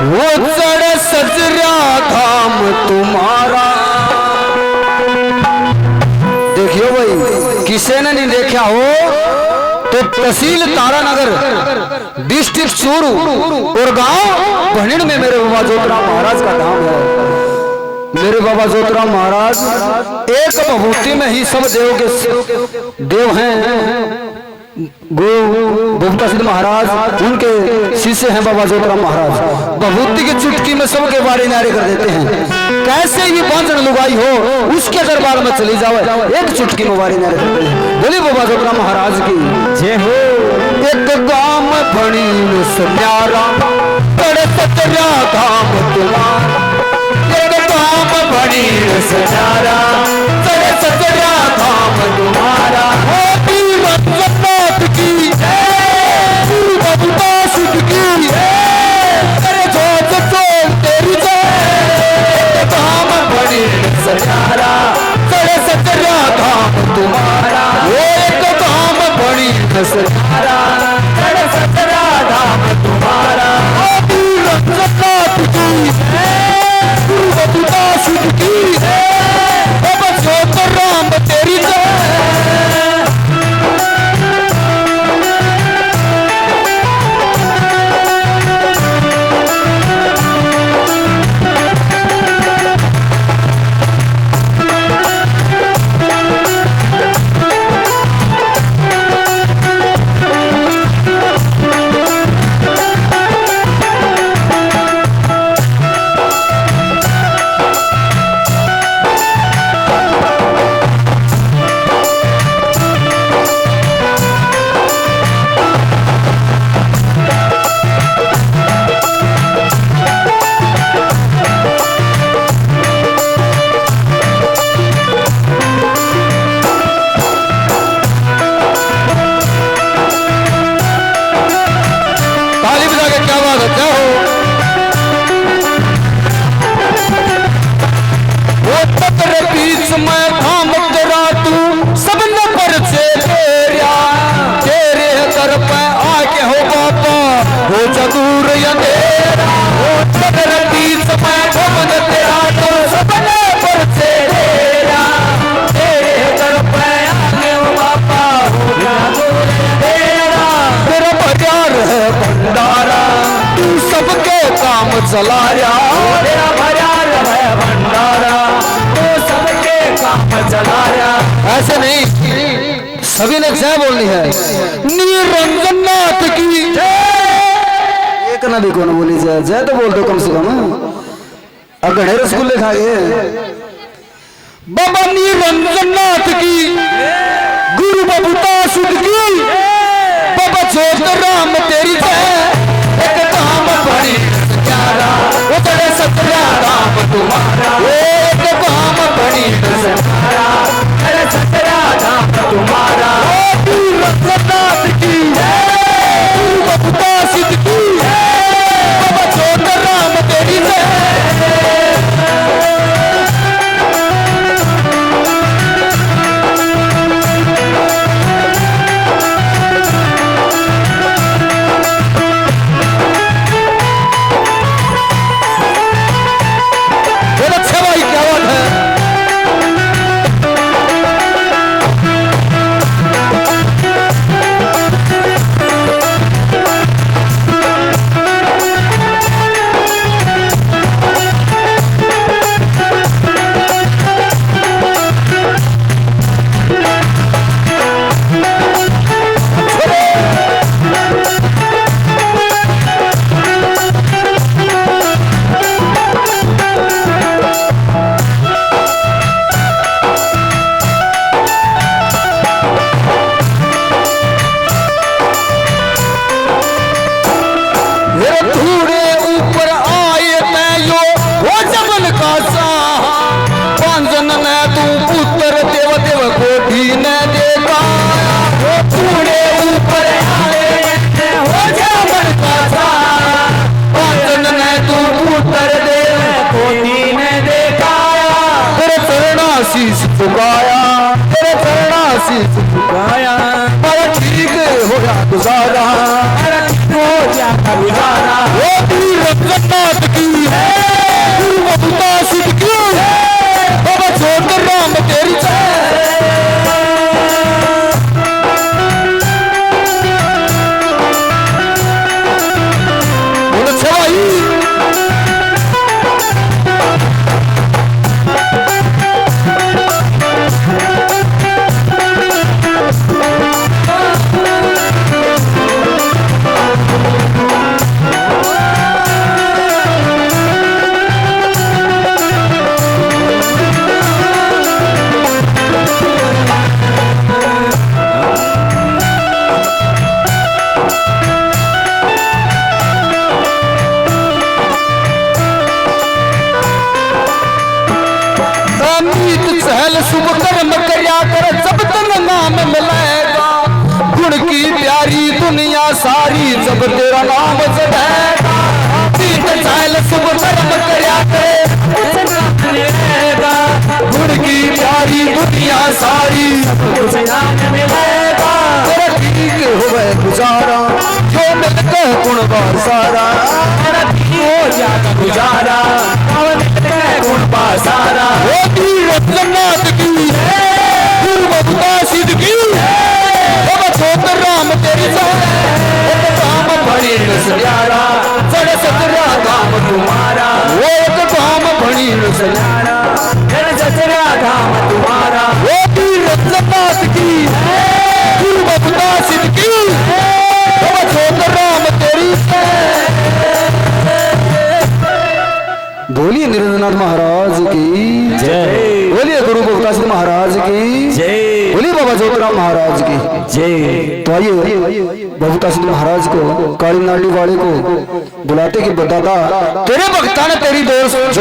वो चढ़ सजरा धाम तुम्हारा। देखियो भाई, किसी ने नहीं देखा हो तो तहसील तारानगर, डिस्ट्रिक्ट चूरू और गांव भनिड़ में मेरे बाबा जोतराम महाराज का धाम है। मेरे बाबा जोतराम महाराज एक भभूति में ही सब देव के देव हैं। गुप्ता सिद्ध महाराज उनके शिष्य हैं बाबा जोतराम महाराज। भभूति की चुटकी में सबके बारे नारे कर देते हैं। कैसे भी बांझन लुगाई हो उसके दरबार में चली जाओ, एक चुटकी में बारे नारे करते हैं। बोले बाबा जोतराम महाराज की जय हो। एक गांव बनी सन्यारा बड़े सतरा धाम तुम्हारा। एक गांव बनी सन्यारा बड़े सतरा धाम तुम्हारा। सन्यारा बड़े सतरा धाम तुम्हारा। एक धाम बड़ी सन्यारा बड़े सतरा धाम तुम्हारा। राम तेरी चलाया तेरा भयार है भंडारा, तो सबके काम चलाया। ऐसे नहीं, सभी ने जय बोलनी है। निरंजन नाथ की जय। एक ना भी कौन बोली जय, जय तो बोल दो कम से कम। अब गढ़े रसगुल्ले खा गए। बाबा निरंजन नाथ की, गुरु बबूता सुध की, बाबा जोतराम तेरी जय। एक काम बड़ी वो तेरे सतरा धाम तुम्हारा। एक काम बड़ी सन्यारा तेरे सतरा धाम तुम्हारा। नाथ की बबूता सिद्ध की, बाबा जोतराम तेरी जय। शीश झुकाया, तेरे चरणा शीश झुकाया, पर ठीक हो गया गुजारा, हो गया गुजारा। जगन्नाथ की गुरु बबूता सिद्ध की बाबा छोटे राम तेरी बोलो छवाई शुभ कर्म कर्या कर जब तक नाम मिलेगा गुण की प्यारी दुनिया सारी जब तेरा नाम चढ़ेगा पीठ चाल शुभ कर्म कर्या कर मिलेगा गुण की प्यारी दुनिया सारी नाम मिलेगा तेरा ठीक होवे गुजारा जो मिलते गुण सारा हो जाता गुजारा गुण सारा जगन्नाथ की गुरु बबूता सिद्ध की बाबा छोटे राम तेरी काम भणी नसल्यारा जड़ सतरा काम तुम्हारा वो एक काम भणी नसल्यारा जड़ सतरा काम तुम्हारा वो जगन्नाथ की गुरु बबूता सिद्ध की बाबा छोटे राम तेरी बोलिए निरंजनाथ महाराज की जय, बोलिए गुरु बबूता सिद्ध महाराज की जय, बोलिए बाबा जोतराम महाराज की जय। तो आइए बबूता सिद्ध महाराज को काली नाटी वाले को बुलाते कि दादा तेरे भक्ता ने तेरी दोस्त